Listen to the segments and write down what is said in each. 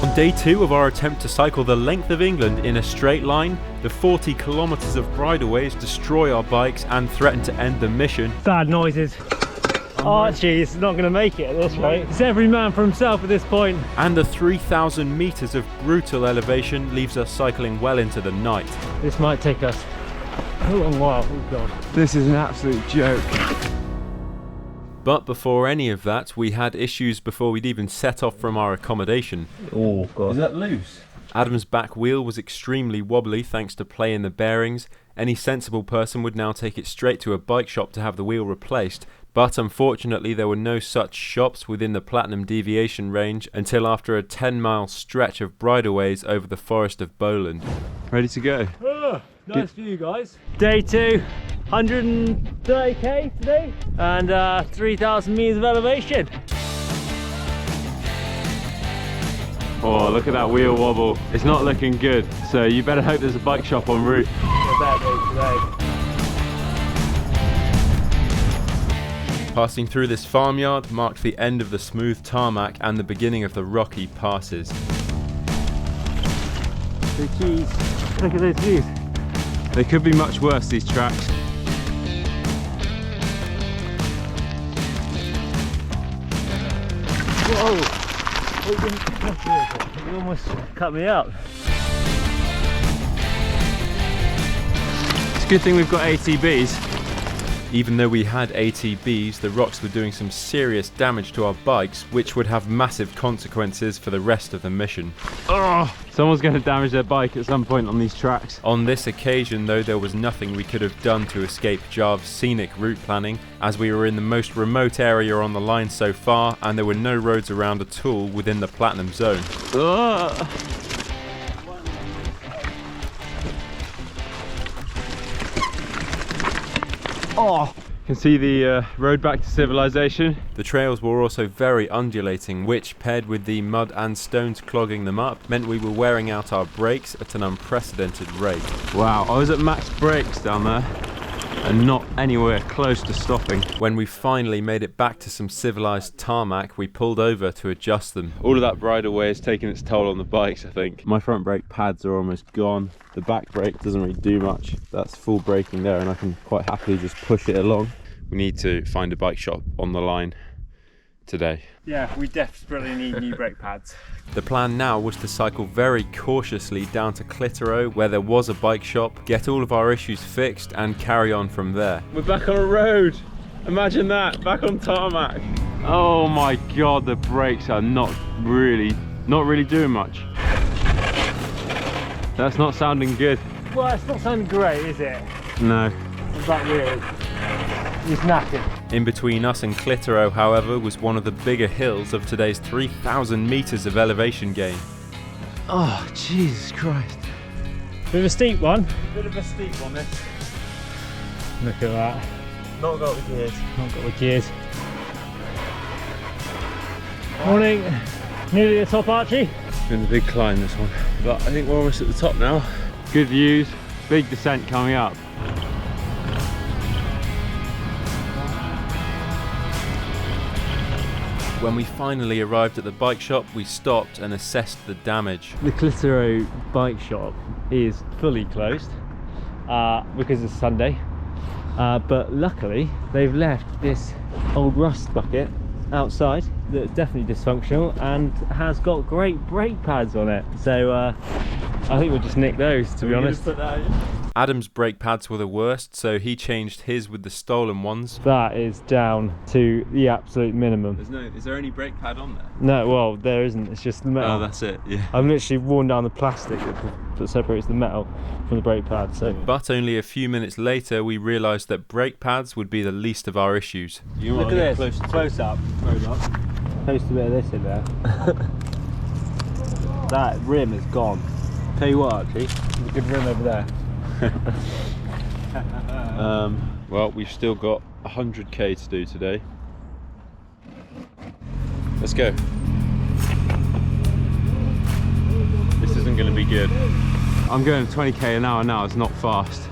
On day 2 of our attempt to cycle the length of England in a straight line, the 40 kilometres of bridleways destroy our bikes and threaten to end the mission. Bad noises. Archie is not going to make it at this rate. It's every man for himself at this point. And the 3,000 metres of brutal elevation leaves us cycling well into the night. This might take us a long while. Oh god. This is an absolute joke. But before any of that, we had issues before we'd even set off from our accommodation. Oh god. Is that loose? Adam's back wheel was extremely wobbly thanks to play in the bearings. Any sensible person would now take it straight to a bike shop to have the wheel replaced, but unfortunately there were no such shops within the Platinum deviation range until after a 10-mile stretch of bridleways over the Forest of Bowland. Ready to go? Nice view, guys. Day 2, 130k today, and 3,000 meters of elevation. Oh, look at that wheel wobble. It's not looking good, so you better hope there's a bike shop en route. Passing through this farmyard marked the end of the smooth tarmac and the beginning of the rocky passes. The keys. Look at those views. They could be much worse, these tracks. Whoa! You almost cut me up. It's a good thing we've got ATBs. Even though we had ATBs, the rocks were doing some serious damage to our bikes, which would have massive consequences for the rest of the mission. Oh, someone's going to damage their bike at some point on these tracks. On this occasion though, there was nothing we could have done to escape Jarv's scenic route planning, as we were in the most remote area on the line so far and there were no roads around at all within the Platinum zone. Oh, you can see the road back to civilization. The trails were also very undulating, which paired with the mud and stones clogging them up meant we were wearing out our brakes at an unprecedented rate. Wow, I was at max brakes down there and not anywhere close to stopping. When we finally made it back to some civilized tarmac, we pulled over to adjust them. All of that bridleway has taken its toll on the bikes, I think. My front brake pads are almost gone. The back brake doesn't really do much. That's full braking there and I can quite happily just push it along. We need to find a bike shop on the line today. Yeah, we desperately need new brake pads. The plan now was to cycle very cautiously down to Clitheroe, where there was a bike shop, get all of our issues fixed and carry on from there. We're back on a road. Imagine that, back on tarmac. Oh my god, the brakes are not really doing much. That's not sounding good. Well, it's not sounding great, is it? No. It's that weird. He's knackered. In between us and Clitheroe, however, was one of the bigger hills of today's 3,000 metres of elevation gain. Oh, Jesus Christ. Bit of a steep one. Bit of a steep one, this. Look at that. Not got the gears. Not got the gears. Morning. Nearly at the top, Archie. It's been a big climb, this one. But I think we're almost at the top now. Good views, big descent coming up. When we finally arrived at the bike shop, we stopped and assessed the damage. The Clitheroe bike shop is fully closed because it's Sunday, but luckily they've left this old rust bucket outside that's definitely dysfunctional and has got great brake pads on it, so I think we'll just nick those, to be honest. Adam's brake pads were the worst, so he changed his with the stolen ones. That is down to the absolute minimum. Is there any brake pad on there? No, well, there isn't, it's just the metal. Oh, that's it, yeah. I've literally worn down the plastic that separates the metal from the brake pad, so. But only a few minutes later we realised that brake pads would be the least of our issues. Look at this, close up. Post a bit of this in there. That rim is gone. Tell you what, actually, there's a good rim over there. Well, we've still got 100k to do today. Let's go. This isn't going to be good. I'm going 20k an hour now, it's not fast.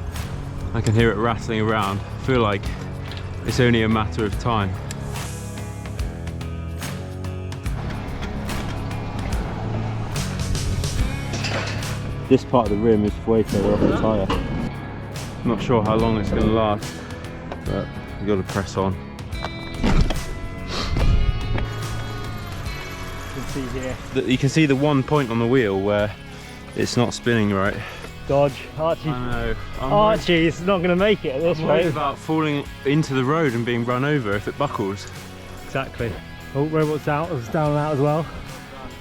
I can hear it rattling around. I feel like it's only a matter of time. this part of the rim is way further off the tyre. Not sure how long it's going to last, but you got to press on. You can see here. You can see the one point on the wheel where it's not spinning right. Dodge, Archie. I know. Archie is not going to make it at this I'm worried rate. about falling into the road and being run over if it buckles. Exactly. Oh, robot's out. It's down and out as well.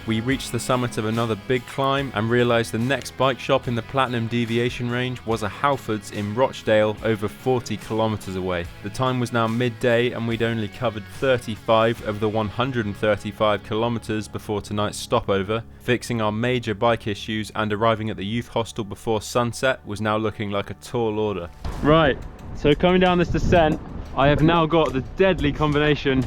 We reached the summit of another big climb and realised the next bike shop in the Platinum Deviation range was a Halfords in Rochdale, over 40 kilometres away. The time was now midday and we'd only covered 35 of the 135 kilometres before tonight's stopover. Fixing our major bike issues and arriving at the youth hostel before sunset was now looking like a tall order. Right, so coming down this descent, I have now got the deadly combination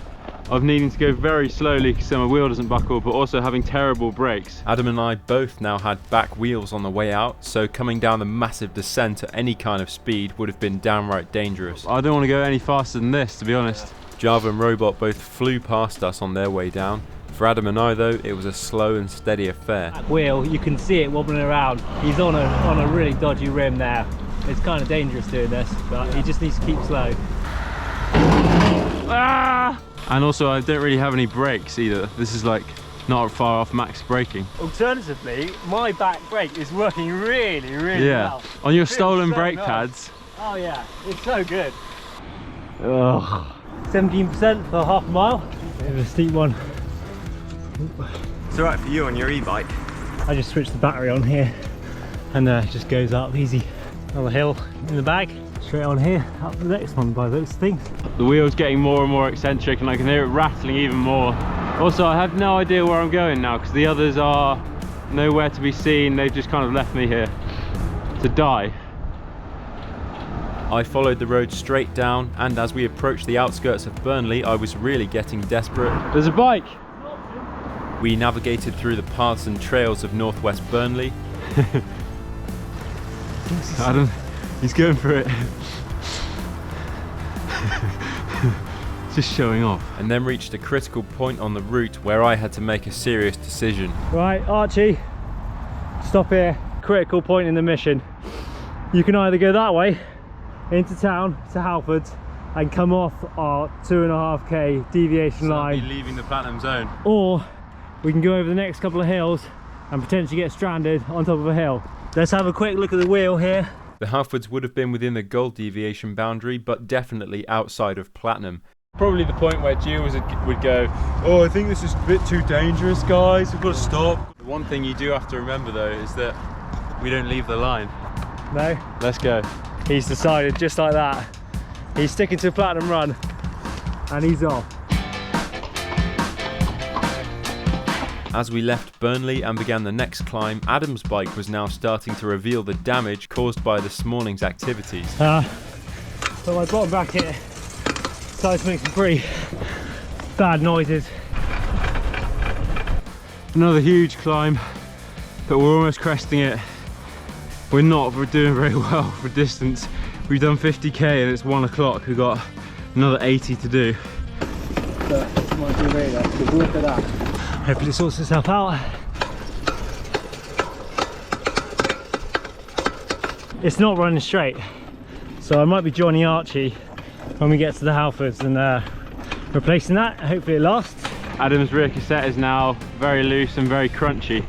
of needing to go very slowly so my wheel doesn't buckle, but also having terrible brakes. Adam and I both now had back wheels on the way out, so coming down the massive descent at any kind of speed would have been downright dangerous. I don't want to go any faster than this, to be honest. Java and Robot both flew past us on their way down. For Adam and I though, it was a slow and steady affair. That wheel, you can see it wobbling around. He's on a really dodgy rim there. It's kind of dangerous doing this, but he just needs to keep slow. Ah! And also I don't really have any brakes either. This is like not far off max braking. Alternatively, my back brake is working really well. On your It feels stolen so brake nice. pads. Oh yeah, it's so good. Ugh. 17% for half a mile. Bit of a steep one. It's alright for you on your e-bike. I just switched the battery on here and it just goes up easy. Another hill in the bag. Straight on here, up the next one by those things. The wheel's getting more and more eccentric and I can hear it rattling even more. Also, I have no idea where I'm going now because the others are nowhere to be seen. They've just kind of left me here to die. I followed the road straight down, and as we approached the outskirts of Burnley, I was really getting desperate. There's a bike! We navigated through the paths and trails of northwest Burnley. Adam, he's going for it. Just showing off. And then reached a critical point on the route where I had to make a serious decision. Right, Archie, stop here. Critical point in the mission. You can either go that way into town to Halfords and come off our 2.5k deviation line, leaving the platinum zone. or we can go over the next couple of hills and potentially get stranded on top of a hill. Let's have a quick look at the wheel here. The Halfords would have been within the gold deviation boundary, but definitely outside of platinum. Probably the point where Geowizard would go, oh, I think this is a bit too dangerous, guys, we've got to stop. The one thing you do have to remember though is that we don't leave the line. No, Let's go. he's decided just like that. He's sticking to a platinum run and he's off. As we left Burnley and began the next climb, Adam's bike was now starting to reveal the damage caused by this morning's activities. So my bottom bracket started to make some pretty bad noises. Another huge climb, but we're almost cresting it. We're doing very well for distance. We've done 50k and it's 1 o'clock. We've got another 80 to do. But might be later, because look at that. Hopefully it sorts itself out. It's not running straight, so I might be joining Archie when we get to the Halfords and replacing that. Hopefully it lasts. Adam's rear cassette is now very loose and very crunchy.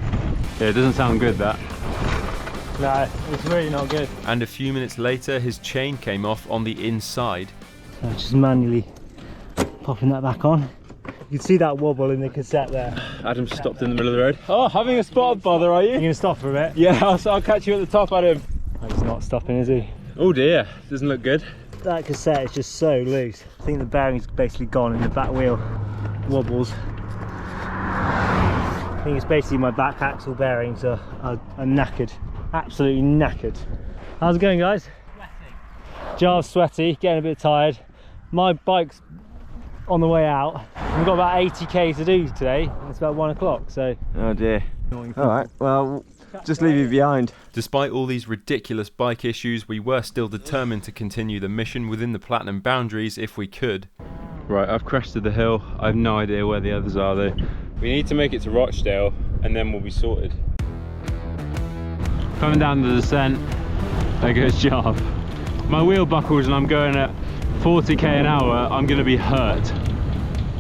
Yeah, it doesn't sound good, that. No, it's really not good. And a few minutes later, his chain came off on the inside. So just manually popping that back on. You can see that wobble in the cassette there. Adam stopped in the middle of the road. Oh, having a spot bother, are You're you? going to stop for a bit? Yeah, I'll catch you at the top, Adam. Oh, he's not stopping, is he? Oh dear, doesn't look good. That cassette is just so loose. I think the bearing's basically gone in the back wheel. Wobbles. I think it's basically my back axle bearings are knackered. Absolutely knackered. How's it going, guys? Sweaty. Jar's sweaty, getting a bit tired. My bike's on the way out. We've got about 80k to do today. It's about 1 o'clock, so... Oh dear. Alright, well, just leave you behind. Despite all these ridiculous bike issues, we were still determined to continue the mission within the platinum boundaries if we could. Right, I've crested the hill. I have no idea where the others are though. We need to make it to Rochdale and then we'll be sorted. Coming down the descent, there goes Jarv. My wheel buckles and I'm going at 40k an hour, I'm going to be hurt.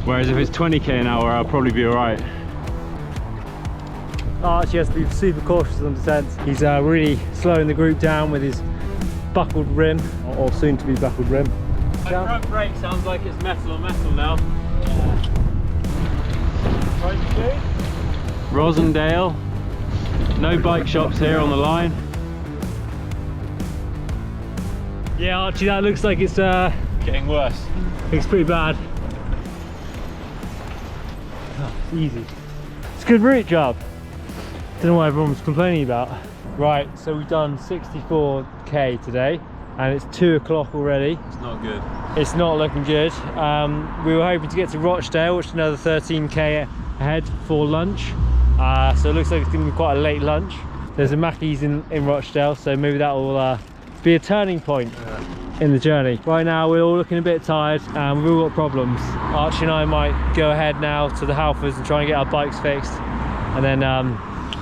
Whereas if it's 20k an hour, I'll probably be alright. Archie has to be super cautious on descent. He's really slowing the group down with his buckled rim, or soon to be buckled rim. My front brake sounds like it's metal on metal now. Rosendale, no bike shops here on the line. Yeah, Archie, that looks like it's Getting worse. It's pretty bad. Oh, it's easy. It's a good route job. Don't know what everyone was complaining about. Right, so we've done 64k today, and it's 2 o'clock already. It's not good. It's not looking good. We were hoping to get to Rochdale, which is another 13k ahead for lunch. So it looks like it's going to be quite a late lunch. There's a Mackey's in Rochdale, so maybe that will be a turning point in the journey. Right now we're all looking a bit tired and we've all got problems. Archie and I might go ahead now to the Halfords and try and get our bikes fixed, and then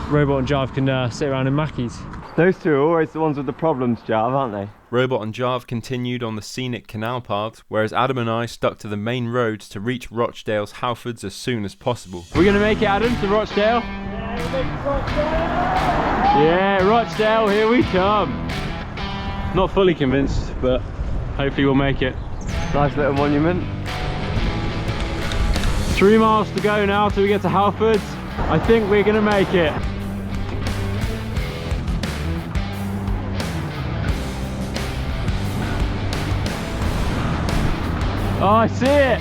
Robot and Jarv can sit around in Mackey's. Those two are always the ones with the problems, Jarv, aren't they? Robot and Jarv continued on the scenic canal path, whereas Adam and I stuck to the main roads to reach Rochdale's Halfords as soon as possible. We're going to make it, Adam, to Rochdale? Yeah, Rochdale, here we come. Not fully convinced, but hopefully we'll make it. Nice little monument. 3 miles to go now till we get to Halfords. I think we're going to make it. Oh, I see it!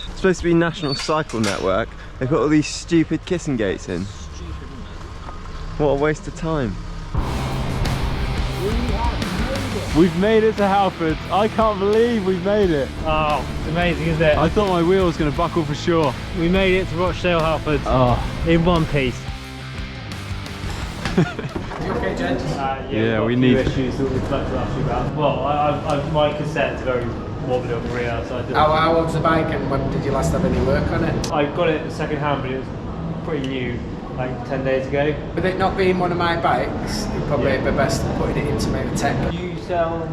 It's supposed to be National Cycle Network. They've got all these stupid kissing gates in. What a waste of time. We've made it to Halfords. I can't believe we've made it. Oh, it's amazing, isn't it? I thought my wheel was going to buckle for sure. We made it to Rochdale Halfords in one piece. You okay, Jen? Yeah, we got a need- few issues that we'd like to ask you about. Well, my cassette's very wobbly on the rear, so I did. How old's the bike and when did you last have any work on it? I got it second hand, but it was pretty new, like 10 days ago. With it not being one of my bikes, it'd probably be best putting it into maybe tech. Do you sell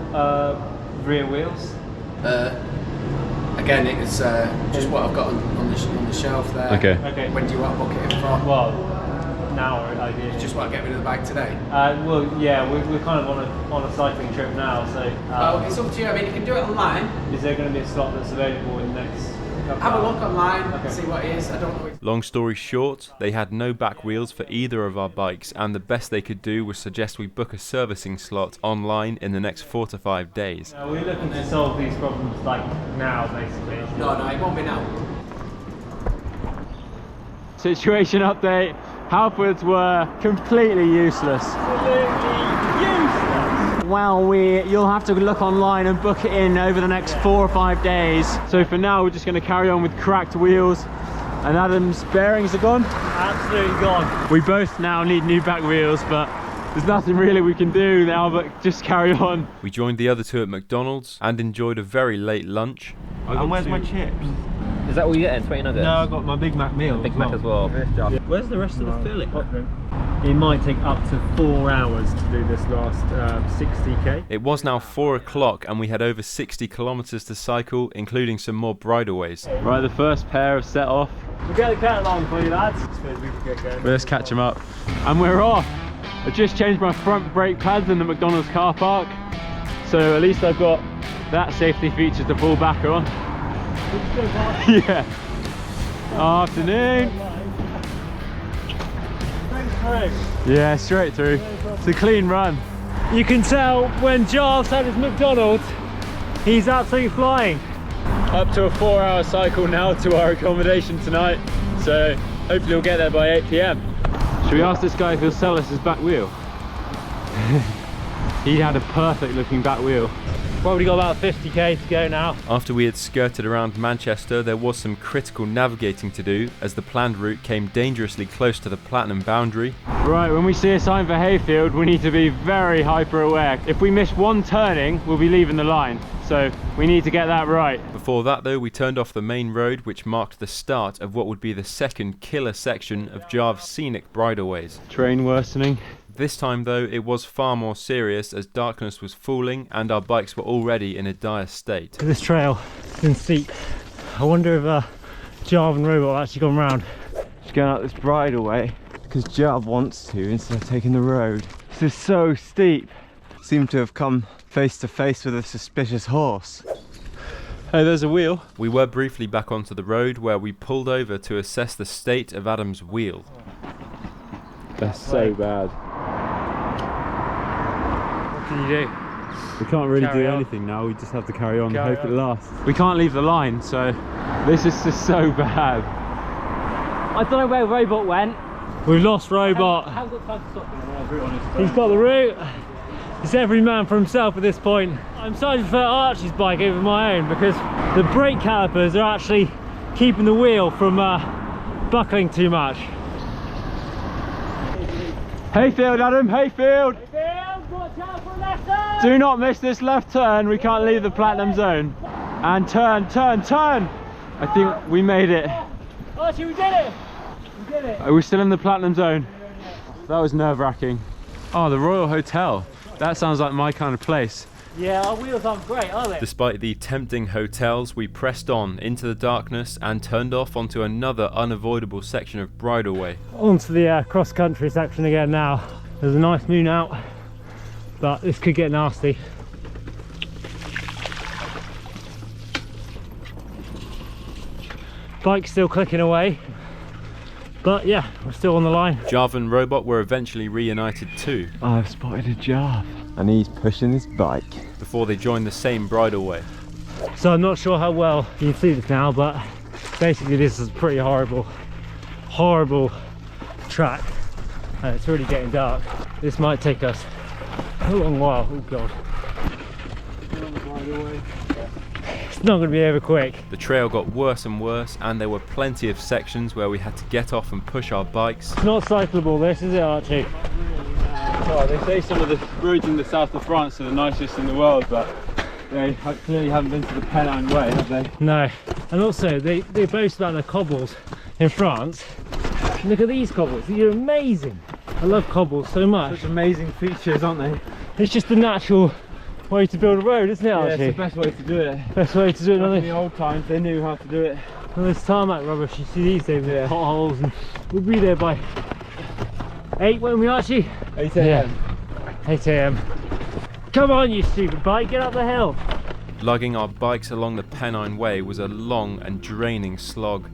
rear wheels? Again, it's just what I've got on the shelf there. Okay. Okay. When do you want to book it in for? Well, now ideally. Just want to get rid of the bike today? Well, yeah, we're kind of on a cycling trip now, so. It's up to you. I mean, you can do it online. Is there going to be a slot that's available in the next couple Have a hours? look online, Okay. see what it is. I don't know. Long story short, they had no back wheels for either of our bikes, and the best they could do was suggest we book a servicing slot online in the next 4 to 5 days. We're looking to solve these problems like now, basically. No, it won't be now. Situation update. Halfords were completely useless. Well, you'll have to look online and book it in over the next 4 or 5 days. So for now, we're just going to carry on with cracked wheels. And Adam's bearings are gone. Absolutely gone. We both now need new back wheels, but there's nothing really we can do now but just carry on. We joined the other two at McDonald's and enjoyed a very late lunch. And where's my chips? Is that what you're getting? 20 nuggets? No, I got my Big Mac meal. Big Mac as well. Where's the rest of the filling? It might take up to 4 hours to do this last 60k. It was now 4 o'clock and we had over 60 kilometres to cycle, including some more bridleways. Right, the first pair have set off. We'll get the cat along for you, lads. I suppose we can get going. Let's catch them up. And we're off. I just changed my front brake pads in the McDonald's car park. So at least I've got that safety feature to fall back on. Yeah. Afternoon. Yeah, straight through. It's a clean run. You can tell when Jarv's had his McDonald's, he's absolutely flying. Up to a 4-hour cycle now to our accommodation tonight. So hopefully we'll get there by 8 PM. Should we ask this guy if he'll sell us his back wheel? He had a perfect looking back wheel. Probably got about 50k to go now. After we had skirted around Manchester, there was some critical navigating to do as the planned route came dangerously close to the platinum boundary. Right, when we see a sign for hayfield, we need to be very hyper aware. If we miss one turning, we'll be leaving the line. So we need to get that right. Before that though, we turned off the main road, which marked the start of what would be the second killer section of Jarve's scenic bridleways. Train worsening. This time though, it was far more serious as darkness was falling and our bikes were already in a dire state. This trail has been steep. I wonder if Jarve and Robot have actually gone round. Just going out this bridleway because Jarve wants to instead of taking the road. This is so steep. Seem to have come face to face with a suspicious horse. Hey, there's a wheel. We were briefly back onto the road where we pulled over to assess the state of Adam's wheel. That's so bad. What can you do? We can't really Carry do on. anything now, we just have to carry on and Carry hope on. it lasts. We can't leave the line, so this is just so bad. I don't know where Robot went. We've lost Robot. Haven't got time to stop him, I'll be honest. He's got the route. It's every man for himself at this point. I'm decided to prefer Archie's bike over my own because the brake calipers are actually keeping the wheel from buckling too much. Hayfield, Adam, hayfield! Watch out for left turn! Do not miss this left turn, we can't leave the platinum zone. And turn, turn, turn! I think we made it. Archie, we did it! We did it! We're still in the platinum zone. That was nerve-wracking. Oh, the Royal Hotel. That sounds like my kind of place. Yeah, our wheels aren't great, are they? Despite the tempting hotels, we pressed on into the darkness and turned off onto another unavoidable section of bridleway. Onto the cross-country section again now. There's a nice moon out, but this could get nasty. Bike's still clicking away, but yeah, we're still on the line. Jarve and Robot were eventually reunited too, I've spotted a Jarve and he's pushing his bike. before they joined the same bridleway. So I'm not sure how well you can see this now, but basically this is a pretty horrible track and it's really getting dark. This might take us a long while. Oh god, it's not going to be over quick. The trail got worse and worse and there were plenty of sections where we had to get off and push our bikes. It's not cyclable this, is it, Archie? Oh, they say some of the roads in the south of France are the nicest in the world, but they clearly haven't been to the Pennine Way, have they? No. And also they boast about their cobbles in France. Look at these cobbles, they're amazing. I love cobbles so much. Such amazing features, aren't they? It's just the natural way to build a road, isn't it, Yeah, Archie? it's the best way to do it. Best way to do it. Back None in the old times, they knew how to do it. of this tarmac rubbish you see these days with potholes, and we'll be there by 8 when we Archie? 8 AM. 8 AM. Come on, you stupid bike, get up the hill. Lugging our bikes along the Pennine Way was a long and draining slog.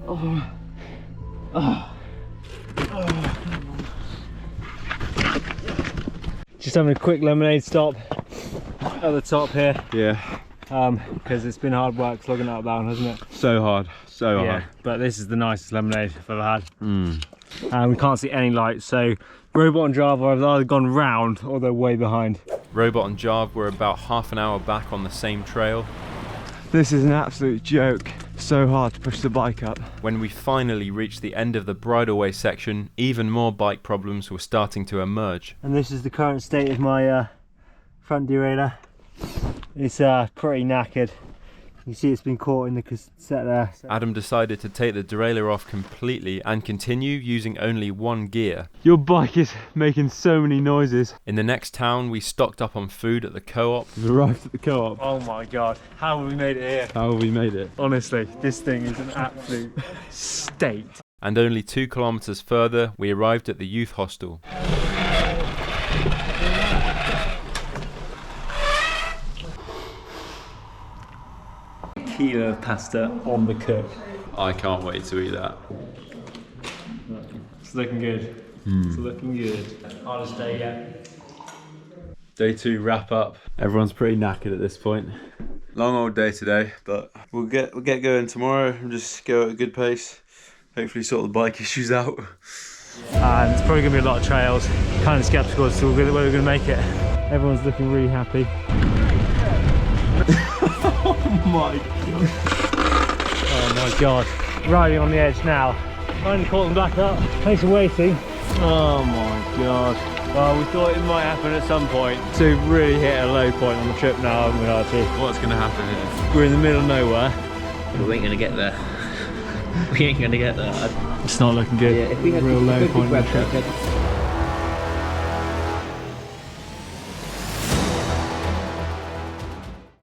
Just having a quick lemonade stop at the top here, Yeah, because it's been hard work slogging outbound, hasn't it? so hard, so Yeah, but this is the nicest lemonade I've ever had. And we can't see any lights, so Robot and Java have either gone round or they're way behind. Robot and Jarve were about half an hour back on the same trail. This is an absolute joke. So hard to push the bike up. When we finally reached the end of the bridleway section, even more bike problems were starting to emerge. And this is the current state of my front derailleur. It's pretty knackered. You see it's been caught in the cassette there. Adam decided to take the derailleur off completely and continue using only one gear. Your bike is making so many noises. In the next town, we stocked up on food at the co-op. We've arrived at the co-op. Oh my god, how have we made it here? How have we made it? Honestly, this thing is an absolute state. And only 2 kilometers further, we arrived at the youth hostel. Kilo of pasta on the cook. I can't wait to eat that. It's looking good. It's looking good. Hardest day yet. Day 2 wrap up. Everyone's pretty knackered at this point. Long old day today, but we'll get going tomorrow and just go at a good pace. Hopefully sort the bike issues out. And it's probably going to be a lot of trails. Kind of skeptical as to whether we're going to make it. Everyone's looking really happy. my god. Oh my god. Riding on the edge now. Finally caught them back up. Thanks for waiting. Oh my god. Well, we thought it might happen at some point. So we've really hit a low point on the trip now, haven't we, Archie? What's going to happen here? We're in the middle of nowhere. We ain't gonna get there. We ain't gonna get there. It's not looking good. Yeah, if we had Real low a big point on the web, trip. we could